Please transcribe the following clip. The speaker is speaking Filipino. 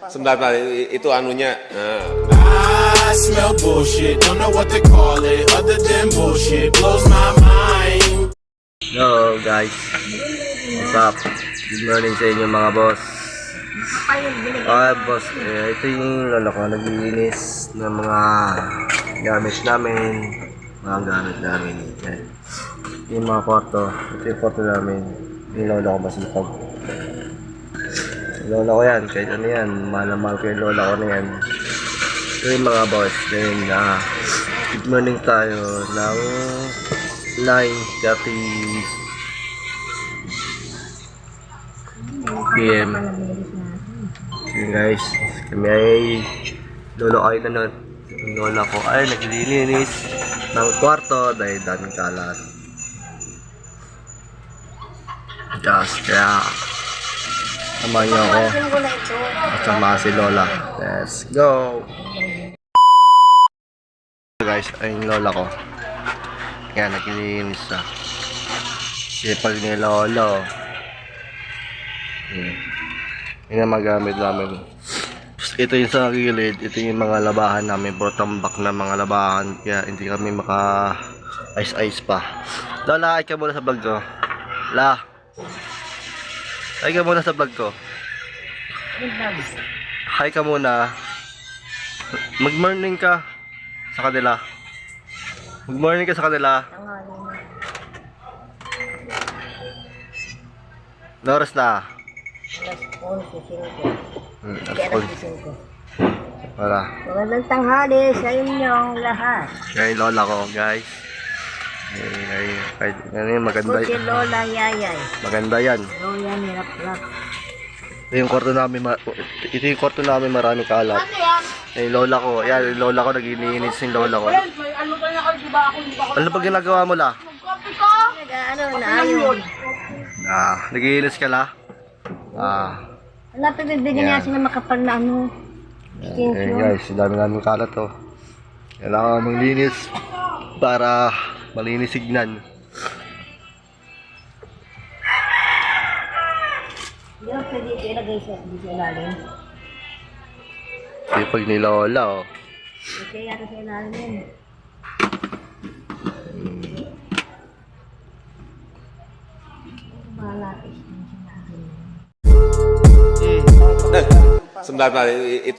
Sebentar, itu anunya. I smell bullshit, don't know what to call it other than bullshit, blows my mind. Hello guys, what's up? Good morning sa inyo mga boss. Boss, ito yung lola ko naglilinis ng mga gamit namin. Yan. Yung mga kwarto, ito yung kwarto namin. Yung lola ko masipag. Lola ko yan, kahit ano yan, mahal ko yung lola ko na yan. Ito yung mga boss, ngayon good morning tayo ng 9:30 PM. So guys, kami ay lolo kayo na nun. Yung lola ko ay naglilinis ng kwarto dahil daming kalat. Just kaya samahan niyo ako at sama si lola. Let's go! So guys, ay yung lola ko. Kaya naglilinis na. Sipag ni lolo. Yun ang magamit namin. Ito yung sa gilid. Ito yung mga labahan namin. Puro tambak na mga labahan. Kaya hindi kami maka ice pa. Lola, ay ka muna sa vlog ko. La, ay ka muna sa vlog ko. Hi ka muna. Mag morning ka sa kanila. Mag morning ka sa kanila. Oras na. Wala. Magandang tanghali sa inyong lahat. Kaya yung lola ko, guys. Maganda. Si Lola Yayay. Maganda yan. Lola Nirap-Rap. Ito yung kwarto namin, ito yung kwarto namin marami kalat. Yung lola ko, yan, yung lola ko, naglilinis yung lola ko. Ano ba ginagawa mo la? Ano na ayun? Naglilinis ka la? Wala pa bibigyan niya sila makapal na ano. Eh guys, dami namin kalat to. Kailangan maglinis para malinis signan. Hindi mo pwede ito ilagay sa ilalim. Sipag ni lola oh. Ito yata sa ilalim yun. Malapis din siya natin. Sebentar,